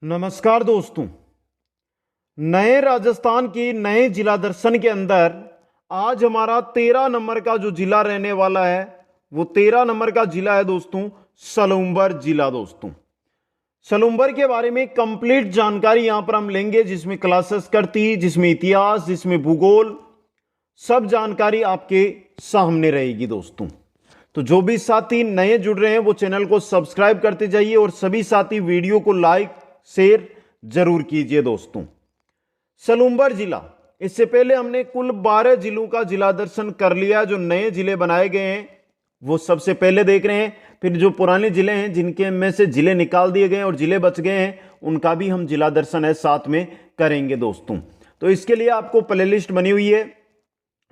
नमस्कार दोस्तों। नए राजस्थान की नए जिला दर्शन के अंदर आज हमारा 13 नंबर का जो जिला रहने वाला है वो 13 नंबर का जिला है दोस्तों, सलूम्बर जिला। दोस्तों, सलूम्बर के बारे में कंप्लीट जानकारी यहां पर हम लेंगे, जिसमें क्लासेस करती, जिसमें इतिहास, जिसमें भूगोल, सब जानकारी आपके सामने रहेगी दोस्तों। तो जो भी साथी नए जुड़ रहे हैं वो चैनल को सब्सक्राइब करते जाइए और सभी साथी वीडियो को लाइक शेयर जरूर कीजिए दोस्तों। सलूम्बर जिला, इससे पहले हमने कुल 12 जिलों का जिला दर्शन कर लिया। जो नए जिले बनाए गए हैं वो सबसे पहले देख रहे हैं, फिर जो पुराने जिले हैं जिनके में से जिले निकाल दिए गए और जिले बच गए हैं उनका भी हम जिला दर्शन है साथ में करेंगे दोस्तों। तो इसके लिए आपको प्लेलिस्ट बनी हुई है,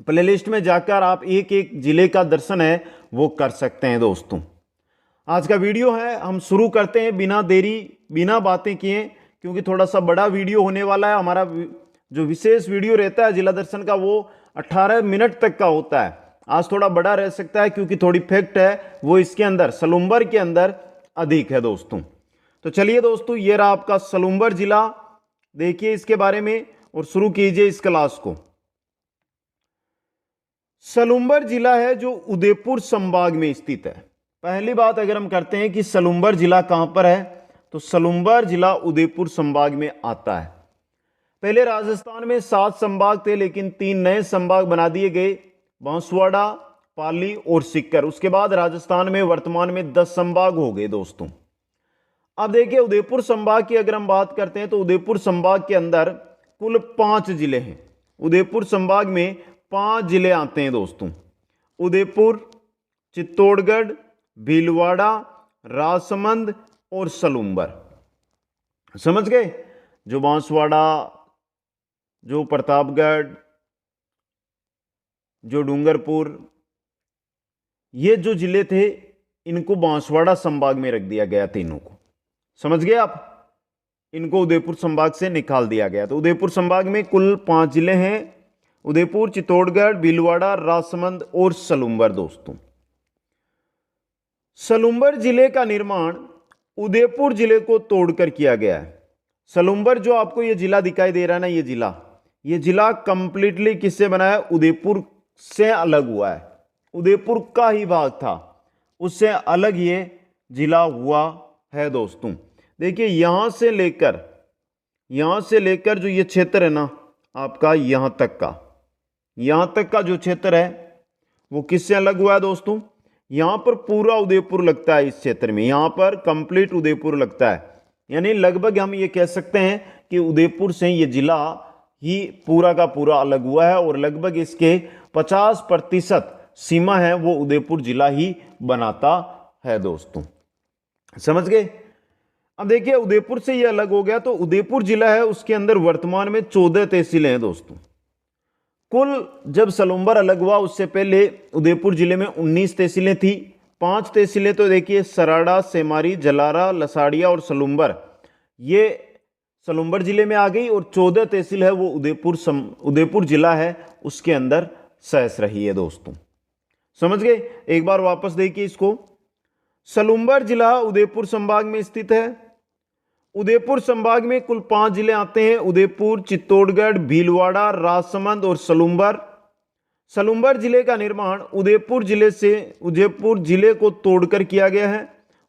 प्लेलिस्ट में जाकर आप एक एक जिले का दर्शन है वो कर सकते हैं दोस्तों। आज का वीडियो है, हम शुरू करते हैं बिना देरी बिना बातें किए, क्योंकि थोड़ा सा बड़ा वीडियो होने वाला है। हमारा जो विशेष वीडियो रहता है जिला दर्शन का वो 18 मिनट तक का होता है। आज थोड़ा बड़ा रह सकता है क्योंकि थोड़ी फैक्ट है वो इसके अंदर सलूम्बर के अंदर अधिक है दोस्तों। तो चलिए दोस्तों, ये रहा आपका सलूम्बर जिला, देखिए इसके बारे में और शुरू कीजिए इस क्लास को। सलूम्बर जिला है जो उदयपुर संभाग में स्थित है। पहली बात अगर हम करते हैं कि सलूम्बर जिला कहां पर है, तो सलूम्बर जिला उदयपुर संभाग में आता है। पहले राजस्थान में 7 संभाग थे, लेकिन 3 नए संभाग बना दिए गए, बांसवाड़ा, पाली और सीकर। उसके बाद राजस्थान में वर्तमान में 10 संभाग हो गए दोस्तों। अब देखिए उदयपुर संभाग की अगर हम बात करते हैं तो उदयपुर संभाग के अंदर कुल 5 जिले हैं। उदयपुर संभाग में 5 जिले आते हैं दोस्तों, उदयपुर, चित्तौड़गढ़, भीलवाड़ा, राजसमंद और सलूम्बर। समझ गए? जो बांसवाड़ा, जो प्रतापगढ़, जो डूंगरपुर, ये जो जिले थे इनको बांसवाड़ा संभाग में रख दिया गया तीनों को। समझ गए आप? इनको उदयपुर संभाग से निकाल दिया गया। तो उदयपुर संभाग में कुल 5 जिले हैं, उदयपुर, चित्तौड़गढ़, भीलवाड़ा, राजसमंद और सलूम्बर दोस्तों। सलूम्बर जिले का निर्माण उदयपुर जिले को तोड़कर किया गया है। सलूम्बर जो आपको ये जिला दिखाई दे रहा है ना, ये जिला कंप्लीटली किससे बना है? उदयपुर से अलग हुआ है। उदयपुर का ही भाग था, उससे अलग ये जिला हुआ है दोस्तों। देखिए यहां से लेकर जो ये क्षेत्र है ना आपका, यहां तक का जो क्षेत्र है वो किससे अलग हुआ है दोस्तों? यहां पर पूरा उदयपुर लगता है। इस क्षेत्र में यहां पर कंप्लीट उदयपुर लगता है, यानी लगभग हम ये कह सकते हैं कि उदयपुर से ये जिला ही पूरा का पूरा अलग हुआ है और लगभग इसके 50% सीमा है वो उदयपुर जिला ही बनाता है दोस्तों। समझ गए? अब देखिए उदयपुर से ये अलग हो गया तो उदयपुर जिला है, उसके अंदर वर्तमान में 14 तहसीलें हैं दोस्तों। कुल जब सलूम्बर अलग हुआ उससे पहले उदयपुर जिले में 19 तहसीलें थी। 5 तहसीलें तो देखिए सराड़ा, सेमारी, जलारा, लसाड़िया और सलूम्बर, ये सलूम्बर जिले में आ गई और 14 तहसील है वो उदयपुर जिला है उसके अंदर सहस रही है दोस्तों। समझ गए? एक बार वापस देखिए इसको। सलूम्बर जिला उदयपुर संभाग में स्थित है। उदयपुर संभाग में कुल 5 जिले आते हैं, उदयपुर, चित्तौड़गढ़, भीलवाड़ा, राजसमंद और सलूम्बर। सलूम्बर जिले का निर्माण उदयपुर जिले को तोड़कर किया गया है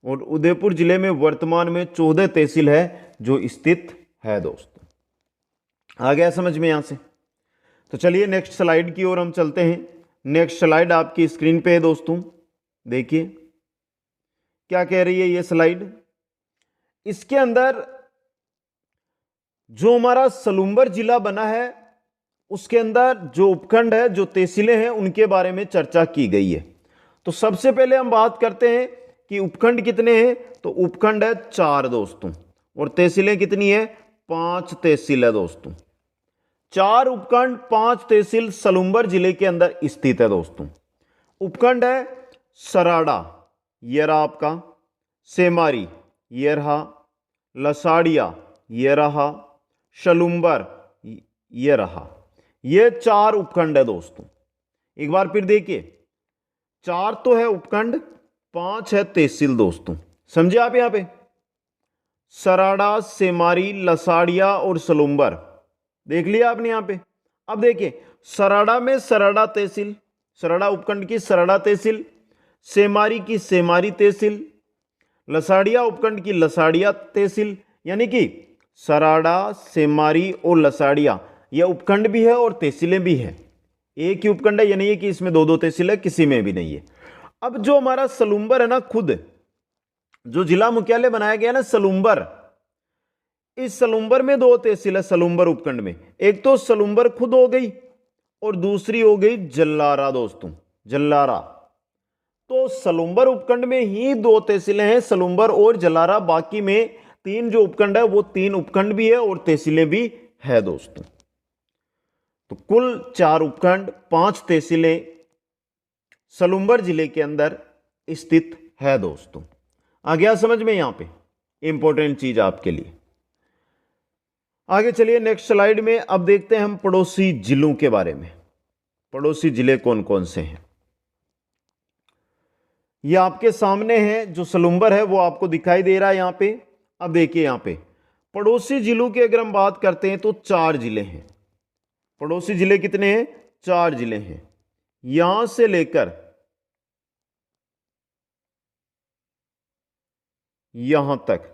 और उदयपुर जिले में वर्तमान में 14 तहसील है जो स्थित है दोस्तों। आ गया समझ में यहां से? तो चलिए नेक्स्ट स्लाइड की ओर हम चलते हैं। नेक्स्ट स्लाइड आपकी स्क्रीन पे है दोस्तों, देखिए क्या कह रही है ये स्लाइड। इसके अंदर जो हमारा सलूम्बर जिला बना है उसके अंदर जो उपखंड है, जो तहसीलें हैं, उनके बारे में चर्चा की गई है। तो सबसे पहले हम बात करते हैं कि उपखंड कितने हैं, तो उपखंड है 4 दोस्तों और तहसीलें कितनी है? 5 तहसील है दोस्तों। 4 उपखंड 5 तहसील सलूम्बर जिले के अंदर स्थित है दोस्तों। उपखंड है सराड़ा, ये रहा आपका, सेमारी, ये रहा, लसाड़िया, ये रहा, सलूम्बर, ये रहा। ये 4 उपखंड है दोस्तों। एक बार फिर देखिए, 4 तो है उपखंड, 5 है तहसील दोस्तों। समझे आप यहां पे? सराड़ा, सेमारी, लसाड़िया और सलुम्बर। देख लिया आपने यहां पे। अब देखिए, सराड़ा में सराड़ा तहसील, सराड़ा उपखंड की सराड़ा तहसील, सेमारी की सेमारी तहसील, लसाड़िया उपखंड की लसाड़िया तहसील। यानी कि सराड़ा, सेमारी और लसाड़िया यह उपखंड भी है और तहसीलें भी है। एक ही उपखंड है, यानी है कि इसमें दो दो तहसील है, किसी में भी नहीं है। अब जो हमारा सलुम्बर है ना, खुद जो जिला मुख्यालय बनाया गया ना सलुम्बर, इस सलुम्बर में दो तहसील है सलुम्बर उपखंड में। एक तो सलुम्बर खुद हो गई और दूसरी हो गई जल्लारा दोस्तों, जल्लारा। तो सलुम्बर उपखंड में ही दो तहसीलें हैं, सलुम्बर और जलारा। बाकी में तीन जो उपखंड है वो तीन उपखंड भी है और तहसीलें भी है दोस्तों। तो कुल 4 उपखंड, 5 तहसीलें सलुम्बर जिले के अंदर स्थित है दोस्तों। आ गया समझ में? यहां पे इंपॉर्टेंट चीज आपके लिए। आगे चलिए नेक्स्ट स्लाइड में। अब देखते हैं हम पड़ोसी जिलों के बारे में। पड़ोसी जिले कौन कौन से हैं ये आपके सामने है। जो सलुम्बर है वो आपको दिखाई दे रहा है यहां पे। अब देखिए यहां पे पड़ोसी जिलों की अगर हम बात करते हैं तो 4 जिले हैं। पड़ोसी जिले कितने हैं? 4 जिले हैं। यहां से लेकर यहां तक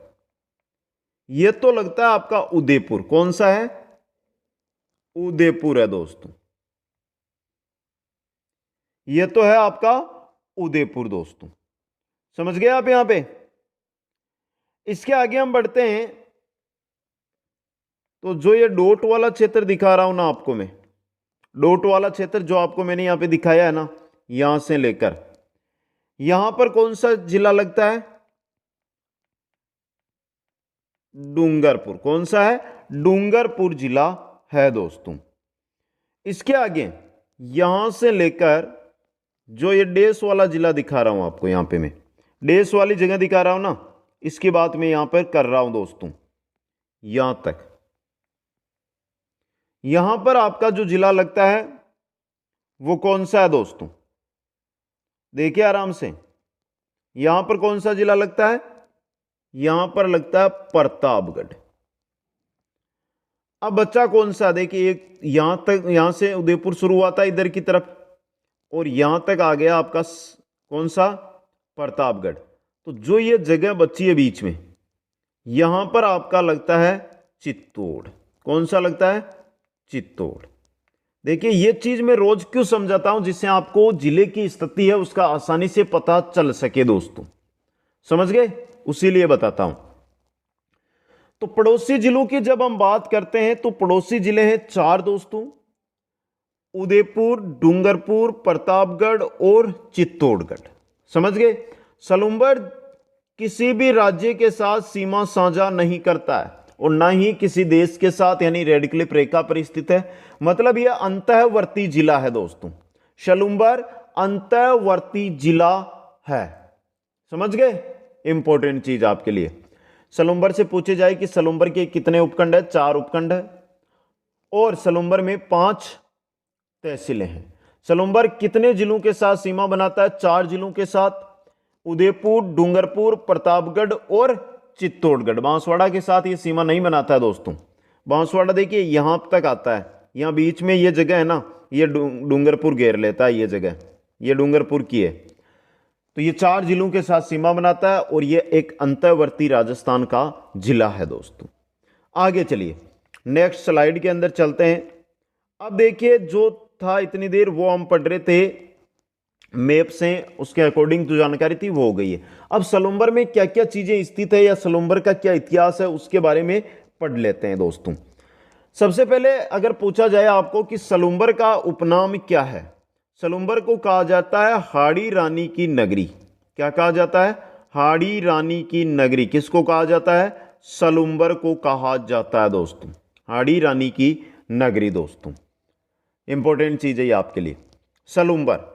ये तो लगता है आपका उदयपुर। कौन सा है? उदयपुर है दोस्तों। ये तो है आपका उदयपुर दोस्तों। समझ गए आप यहां पे? इसके आगे हम बढ़ते हैं तो जो ये डॉट वाला क्षेत्र दिखा रहा हूं ना आपको मैं, डॉट वाला क्षेत्र जो आपको मैंने यहां पे दिखाया है ना, यहां से लेकर यहां पर कौन सा जिला लगता है? डूंगरपुर। कौन सा है? डूंगरपुर जिला है दोस्तों। इसके आगे यहां से लेकर जो ये डेस वाला जिला दिखा रहा हूं आपको, यहां पे मैं डेस वाली जगह दिखा रहा हूं ना, इसकी बात मैं यहां पर कर रहा हूं दोस्तों। यहां तक, यहां पर आपका जो जिला लगता है वो कौन सा है दोस्तों? देखिए आराम से, यहां पर कौन सा जिला लगता है? यहां पर लगता है प्रतापगढ़। अब बच्चा कौन सा? देखिए एक यहां तक, यहां से उदयपुर शुरू हुआ था इधर की तरफ और यहां तक आ गया आपका कौन सा? प्रतापगढ़। तो जो ये जगह बची है बीच में, यहां पर आपका लगता है चित्तौड़। कौन सा लगता है? चित्तौड़। देखिए ये चीज मैं रोज क्यों समझाता हूं, जिससे आपको जिले की स्थिति है उसका आसानी से पता चल सके दोस्तों। समझ गए? उसी लिए बताता हूं। तो पड़ोसी जिलों की जब हम बात करते हैं तो पड़ोसी जिले हैं 4 दोस्तों, उदयपुर, डूंगरपुर, प्रतापगढ़ और चित्तौड़गढ़। समझ गए? सलुम्बर किसी भी राज्य के साथ सीमा साझा नहीं करता है और ना ही किसी देश के साथ, यानी रेड क्लिफ रेखा पर स्थित है। मतलब यह अंतःवर्ती जिला है दोस्तों। सलुम्बर अंतःवर्ती जिला है। समझ गए? इंपॉर्टेंट चीज आपके लिए। सलुम्बर से पूछे जाए कि सलुम्बर के कितने उपखंड है? 4 उपखंड है और सलुम्बर में 5 तहसीलें हैं। सलुम्बर कितने जिलों के साथ सीमा बनाता है? 4 जिलों के साथ, उदयपुर, डूंगरपुर, प्रतापगढ़ और चित्तौड़गढ़। बांसवाड़ा के साथ ये सीमा नहीं बनाता है दोस्तों। बांसवाड़ा देखिए यहां तक आता है, यहां बीच में ये जगह है ना, ये डूंगरपुर घेर लेता है। ये जगह, ये डूंगरपुर की है। तो ये 4 जिलों के साथ सीमा बनाता है और ये एक अंतर्वर्ती राजस्थान का जिला है दोस्तों। आगे चलिए नेक्स्ट स्लाइड के अंदर चलते हैं। अब देखिए जो था इतनी देर वो हम पढ़ रहे थे मैप से, उसके अकॉर्डिंग जो जानकारी थी वो हो गई है। अब सलुम्बर में क्या क्या चीजें स्थित है या सलुम्बर का क्या इतिहास है उसके बारे में पढ़ लेते हैं दोस्तों। सबसे पहले अगर पूछा जाए आपको कि सलुम्बर का उपनाम क्या है, सलुम्बर को कहा जाता है हाड़ी रानी की नगरी। क्या कहा जाता है? हाड़ी रानी की नगरी। किसको कहा जाता है? सलुम्बर को कहा जाता है दोस्तों, हाड़ी रानी की नगरी दोस्तों। इंपॉर्टेंट चीज है ये आपके लिए। सलुम्बर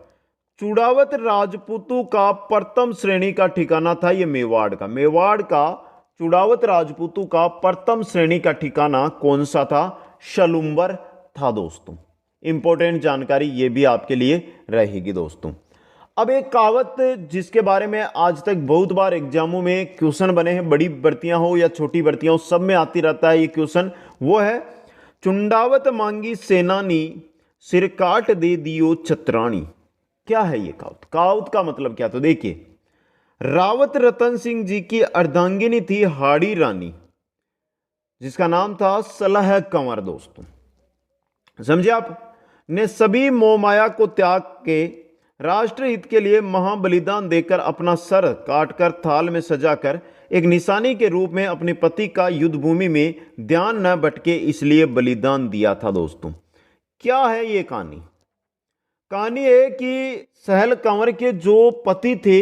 चूड़ावत राजपूतों का प्रथम श्रेणी का ठिकाना था। ये मेवाड़ का, मेवाड़ का चूड़ावत राजपूतों का प्रथम श्रेणी का ठिकाना कौन सा था? सलुम्बर था दोस्तों। इंपॉर्टेंट जानकारी ये भी आपके लिए रहेगी दोस्तों। अब एक कहावत जिसके बारे में आज तक बहुत बार एग्जामों में क्वेश्चन बने हैं, बड़ी भर्तियां हो या छोटी भर्तियां हो, सब में आती रहता है ये क्वेश्चन, वो है चुंडावत मांगी सेनानी, सिर काट दे दियो छत्राणी। क्या है ये कहावत? कहावत का मतलब क्या? तो देखिए, रावत रतन सिंह जी की अर्धांगिनी थी हाड़ी रानी, जिसका नाम था सलह कंवर दोस्तों। समझे आप? ने सभी मोहमाया को त्याग के राष्ट्रहित के लिए महाबलिदान देकर अपना सर काटकर थाल में सजाकर एक निशानी के रूप में अपने पति का युद्ध भूमि में ध्यान न भटके इसलिए बलिदान दिया था दोस्तों। क्या है ये कहानी? कहानी है कि सहल कंवर के जो पति थे,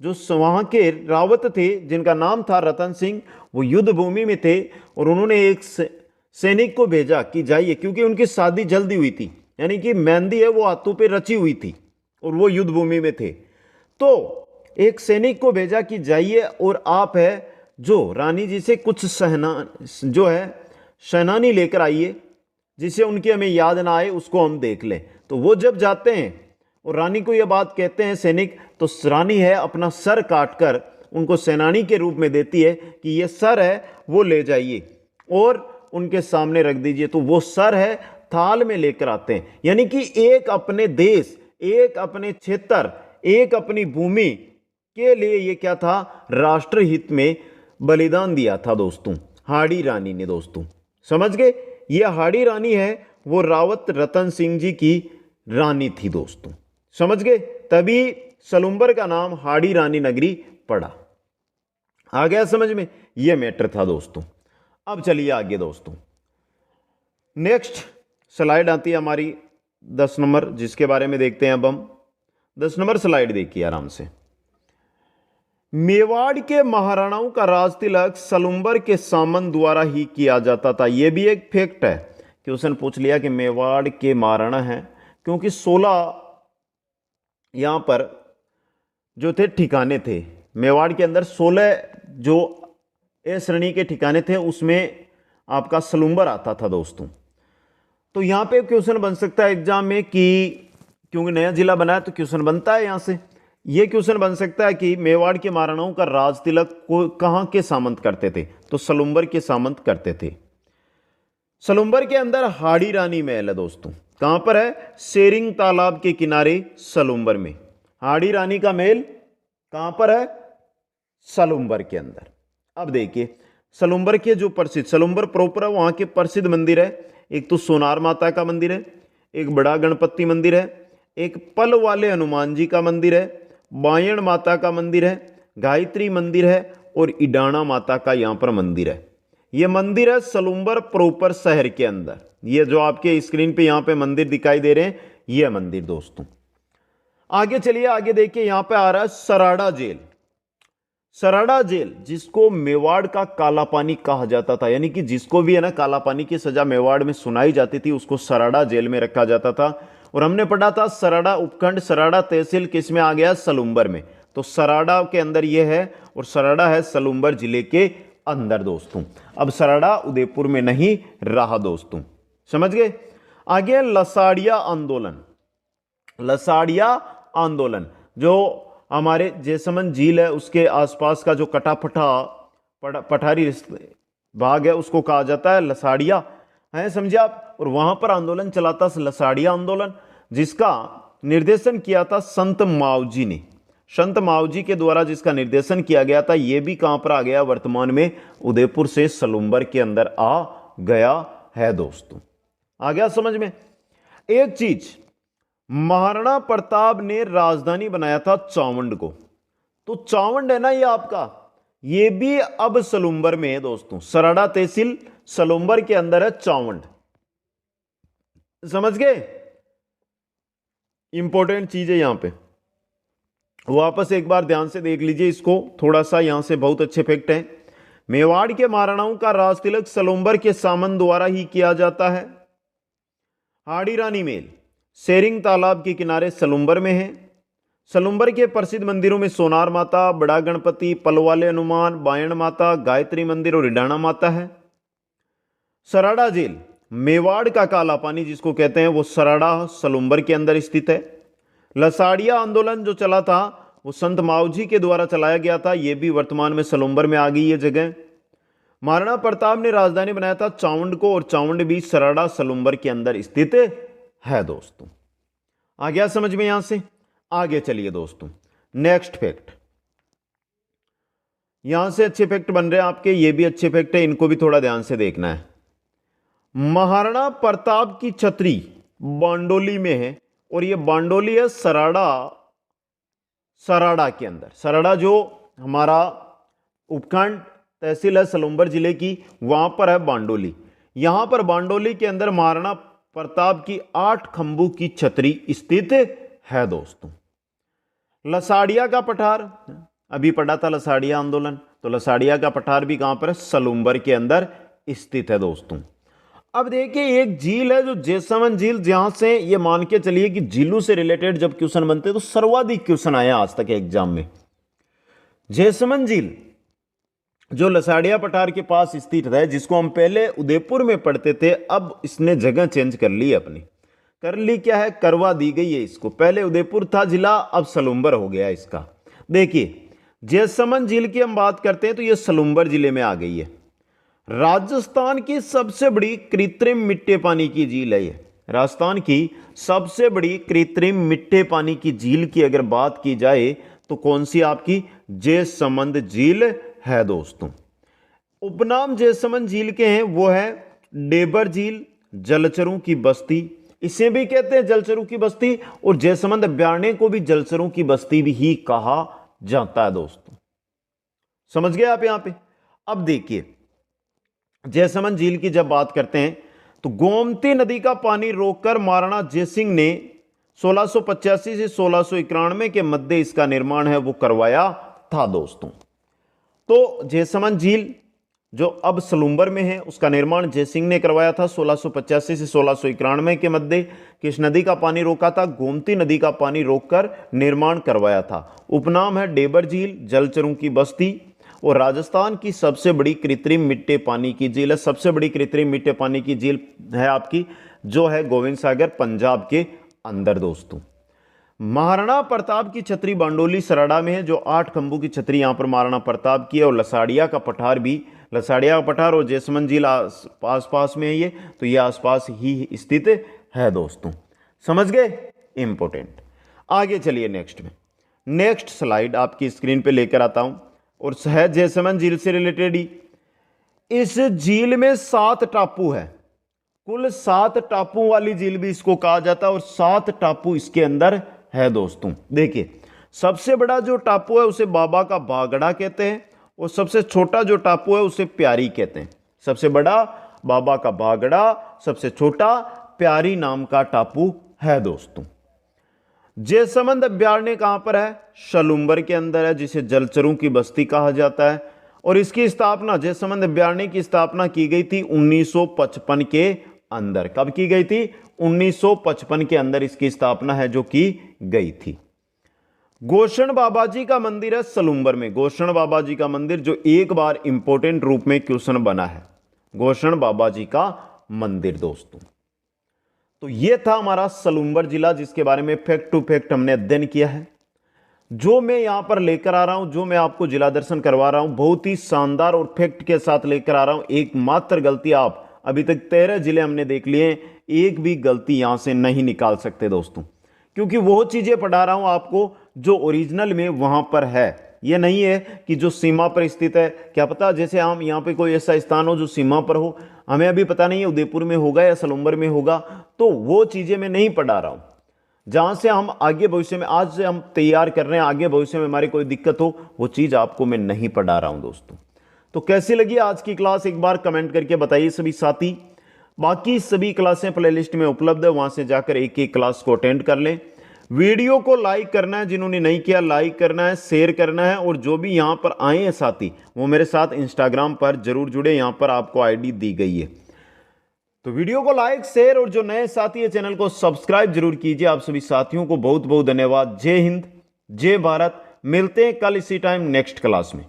जो वहां के रावत थे जिनका नाम था रतन सिंह, वो युद्ध भूमि में थे और उन्होंने एक सैनिक को भेजा कि जाइए, क्योंकि उनकी शादी जल्दी हुई थी, यानी कि मेहंदी है वो हाथों पे रची हुई थी और वो युद्ध भूमि में थे। तो एक सैनिक को भेजा कि जाइए और आप है जो रानी जी से कुछ सेनानी लेकर आइए, जिसे उनकी हमें याद ना आए, उसको हम देख लें। तो वो जब जाते हैं और रानी को यह बात कहते हैं सैनिक, तो रानी है अपना सर काटकर उनको सेनानी के रूप में देती है कि ये सर है वो ले जाइए और उनके सामने रख दीजिए। तो वो सर है थाल में लेकर आते हैं, यानी कि एक अपने देश, एक अपने क्षेत्र, एक अपनी भूमि के लिए ये क्या था? राष्ट्रहित में बलिदान दिया था दोस्तों, हाड़ी रानी ने दोस्तों। समझ गए? ये हाड़ी रानी है वो रावत रतन सिंह जी की रानी थी दोस्तों। समझ गए? तभी सलुंबर का नाम हाड़ी रानी नगरी पड़ा। आ गया समझ में? ये मैटर था दोस्तों। अब चलिए आगे दोस्तों, नेक्स्ट स्लाइड आती है हमारी 10 नंबर, जिसके बारे में देखते हैं अब हम। 10 नंबर स्लाइड देखिए आराम से। मेवाड़ के महाराणाओं का राज तिलक सलुंबर के सामंत द्वारा ही किया जाता था। यह भी एक फैक्ट है कि उसने पूछ लिया कि मेवाड़ के महाराणा हैं, क्योंकि 16 यहां पर जो थे ठिकाने थे मेवाड़ के अंदर, 16 जो ए श्रेणी के ठिकाने थे उसमें आपका सलुंबर आता था दोस्तों। तो यहां पे क्वेश्चन बन सकता है एग्जाम में कि क्योंकि नया जिला बना है तो क्वेश्चन बनता है यहां से। यह क्वेश्चन बन सकता है कि मेवाड़ के महाराणाओं का राज तिलक को कहां के सामंत करते थे? तो सलुंबर के सामंत करते थे। सलुंबर के अंदर हाड़ी रानी महल है दोस्तों। कहां पर है? सेरिंग तालाब के किनारे सलुंबर में हाड़ी रानी का महल कहां पर है? सलुंबर के अंदर। अब देखिए, सलुंबर के जो प्रसिद्ध, सलुंबर प्रॉपर है वहां के प्रसिद्ध मंदिर है, एक तो सोनार माता का मंदिर है, एक बड़ा गणपति मंदिर है, एक पल वाले हनुमान जी का मंदिर है, बायण माता का मंदिर है, गायत्री मंदिर है और इडाणा माता का यहां पर मंदिर है। यह मंदिर है सलुंबर प्रॉपर शहर के अंदर। ये जो आपके स्क्रीन पे यहां पे मंदिर दिखाई दे रहे हैं, यह मंदिर दोस्तों। आगे चलिए, आगे देखिए, यहां पे आ रहा है सराड़ा जेल। सराड़ा जेल जिसको मेवाड़ का काला पानी कहा जाता था, यानी कि जिसको भी है ना काला पानी की सजा मेवाड़ में सुनाई जाती थी, उसको सराड़ा जेल में रखा जाता था। और हमने पढ़ा था सराड़ा उपखंड, सराड़ा तहसील किस में आ गया? सलुंबर में। तो सराड़ा के अंदर यह है और सराड़ा है सलुंबर जिले के अंदर दोस्तों। अब सराड़ा उदयपुर में नहीं रहा दोस्तों। समझ गए? आगे लसाड़िया आंदोलन। लसाड़िया आंदोलन जो हमारे जैसमंद झील है उसके आसपास का जो कटाफटा पठारी भाग है उसको कहा जाता है लसाड़िया, है समझे आप। और वहां पर आंदोलन चला था लसाड़िया आंदोलन, जिसका निर्देशन किया था संत मावजी ने। संत मावजी के द्वारा जिसका निर्देशन किया गया था, यह भी कहां पर आ गया? वर्तमान में उदयपुर से सलुंबर के अंदर आ गया है दोस्तों। आ गया समझ में? एक चीज, महाराणा प्रताप ने राजधानी बनाया था चावंड को। तो चावंड है ना ये आपका, ये भी अब सलुंबर में है दोस्तों। सराड़ा तहसील सलुंबर के अंदर है चावंड। समझ गए? इंपॉर्टेंट चीज है यहां पे, वापस एक बार ध्यान से देख लीजिए इसको, थोड़ा सा यहां से बहुत अच्छे फैक्ट हैं। मेवाड़ के महाराणाओं का राज तिलक सलुंबर के सामंत द्वारा ही किया जाता है। हाड़ी रानी मेल सेरिंग तालाब के किनारे सलुंबर में है। सलुंबर के प्रसिद्ध मंदिरों में सोनार माता, बड़ा गणपति, पलवाले हनुमान, बायण माता, गायत्री मंदिर और इडाणा माता है। सराड़ा जेल मेवाड़ का काला पानी जिसको कहते हैं वो सराड़ा सलुंबर के अंदर स्थित है। लसाड़िया आंदोलन जो चला था वो संत मावजी के द्वारा चलाया गया था, ये भी वर्तमान में सलुम्बर में आ गई ये जगह। महाराणा प्रताप ने राजधानी बनाया था चावंड को, और चावंड भी सराड़ा सलुम्बर के अंदर स्थित है दोस्तों। आ गया समझ में? यहां से आगे चलिए दोस्तों, नेक्स्ट फैक्ट। यहां से अच्छे फैक्ट बन रहे हैं आपके, ये भी अच्छे फैक्ट है, इनको भी थोड़ा ध्यान से देखना है। महाराणा प्रताप की छतरी बांडोली में है, और ये बांडोली है सराड़ा के अंदर। सराड़ा जो हमारा उपखंड तहसील है सलुम्बर जिले की, वहां पर है बांडोली। यहां पर बांडोली के अंदर महाराणा प्रताप की 8 खंभों की छतरी स्थित है दोस्तों। लसाड़िया का पठार, अभी पढ़ा था लसाड़िया आंदोलन, तो लसाड़िया का पठार भी कहां पर है? सलुम्बर के अंदर स्थित है दोस्तों। अब देखिए एक झील है जो जैसमंद झील, जहां से ये मान के चलिए कि झीलों से रिलेटेड जब क्वेश्चन बनते हैं तो सर्वाधिक क्वेश्चन आया आज तक एग्जाम में। जैसमंद झील जो लसाड़िया पठार के पास स्थित है, जिसको हम पहले उदयपुर में पढ़ते थे, अब इसने जगह चेंज कर ली अपनी। कर ली क्या है? करवा दी गई है इसको। पहले उदयपुर था जिला, अब सलुम्बर हो गया इसका। देखिए जैसमंद झील की हम बात करते हैं तो यह सलुम्बर जिले में आ गई है। राजस्थान की सबसे बड़ी कृत्रिम मिट्टे पानी की झील है ये। राजस्थान की सबसे बड़ी कृत्रिम मिट्टे पानी की झील की अगर बात की जाए तो कौन सी आपकी? जैसमंद झील है दोस्तों। उपनाम जैसमंद झील के हैं वो है डेबर झील, जलचरों की बस्ती, इसे भी कहते हैं जलचरों की बस्ती, और जैसमंद अभयारण्य को भी जलचरों की बस्ती भी ही कहा जाता है दोस्तों। समझ गए आप यहां पे? अब देखिए जैसमंद झील की जब बात करते हैं तो गोमती नदी का पानी रोककर महाराणा जयसिंह ने 1685 से 1691 के मध्य इसका निर्माण है वो करवाया था दोस्तों। तो जैसमंद झील जो अब सलुम्बर में है उसका निर्माण जयसिंह ने करवाया था 1685 से 1691 के मध्य। किस नदी का पानी रोका था? गोमती नदी का पानी रोककर निर्माण करवाया था। उपनाम है डेबर झील, जलचरों की बस्ती, और राजस्थान की सबसे बड़ी कृत्रिम मिट्टे पानी की झील है। सबसे बड़ी कृत्रिम मिट्टे पानी की झील है आपकी जो है गोविंद सागर, पंजाब के अंदर दोस्तों। महाराणा प्रताप की छतरी बांडोली सराड़ा में है, जो 8 खंभों की छतरी यहां पर महाराणा प्रताप की है। और लसाड़िया का पठार भी, लसाड़िया का पठार और जैसमंद झील आसपास में है ये, तो ये आसपास ही स्थित है दोस्तों। समझ गए? इंपॉर्टेंट। आगे चलिए नेक्स्ट में। नेक्स्ट स्लाइड आपकी स्क्रीन पे लेकर आता हूं और है जैसमंद झील से रिलेटेड ही। इस झील में 7 टापू है, कुल 7 टापुओं वाली झील भी इसको कहा जाता है, और 7 टापू इसके अंदर है दोस्तों। देखिए सबसे बड़ा जो टापू है उसे बाबा का बागड़ा कहते हैं, और सबसे छोटा जो टापू है उसे प्यारी कहते हैं। सबसे बड़ा बाबा का बागड़ा, सबसे छोटा प्यारी नाम का टापू है दोस्तों। जैसमंद अभयारण्य कहां पर है? सलुम्बर के अंदर है, जिसे जलचरों की बस्ती कहा जाता है। और इसकी स्थापना, जैसमंद अभयारण्य की स्थापना की गई थी 1955 के अंदर। कब की गई थी? 1955 के अंदर इसकी स्थापना है जो की गई थी। गोषण बाबा जी का मंदिर है सलुम्बर में। गोषण बाबा जी का मंदिर जो एक बार इंपॉर्टेंट रूप में क्वेश्चन बना है, गोषण बाबा जी का मंदिर दोस्तों। तो यह था हमारा सलुम्बर जिला, जिसके बारे में फैक्ट टू फैक्ट हमने अध्ययन किया है। जो मैं यहां पर लेकर आ रहा हूं, जो मैं आपको जिला दर्शन करवा रहा हूं, बहुत ही शानदार और फैक्ट के साथ लेकर आ रहा हूं। एकमात्र गलती, आप अभी तक 13 जिले हमने देख लिए हैं, एक भी गलती यहां से नहीं निकाल सकते दोस्तों, क्योंकि वो चीजें पढ़ा रहा हूं आपको जो ओरिजिनल में वहां पर है। यह नहीं है कि जो सीमा पर स्थित है। क्या पता जैसे हम यहाँ पे कोई ऐसा स्थान हो जो सीमा पर हो, हमें अभी पता नहीं है उदयपुर में होगा या सलुम्बर में होगा, तो वो चीजें मैं नहीं पढ़ा रहा हूं। जहां से हम आगे भविष्य में, आज से हम तैयार कर रहे हैं, आगे भविष्य में हमारी कोई दिक्कत हो, वो चीज आपको मैं नहीं पढ़ा रहा हूं दोस्तों। तो कैसी लगी आज की क्लास एक बार कमेंट करके बताइए सभी साथी। बाकी सभी क्लासें प्लेलिस्ट में उपलब्ध है, वहां से जाकर एक एक क्लास को अटेंड कर लें। वीडियो को लाइक करना है, जिन्होंने नहीं किया लाइक करना है, शेयर करना है, और जो भी यहां पर आए हैं साथी वो मेरे साथ इंस्टाग्राम पर जरूर जुड़े, यहां पर आपको आईडी दी गई है। तो वीडियो को लाइक शेयर, और जो नए साथी है चैनल को सब्सक्राइब जरूर कीजिए। आप सभी साथियों को बहुत बहुत धन्यवाद। जय हिंद, जय भारत। मिलते हैं कल इसी टाइम नेक्स्ट क्लास में।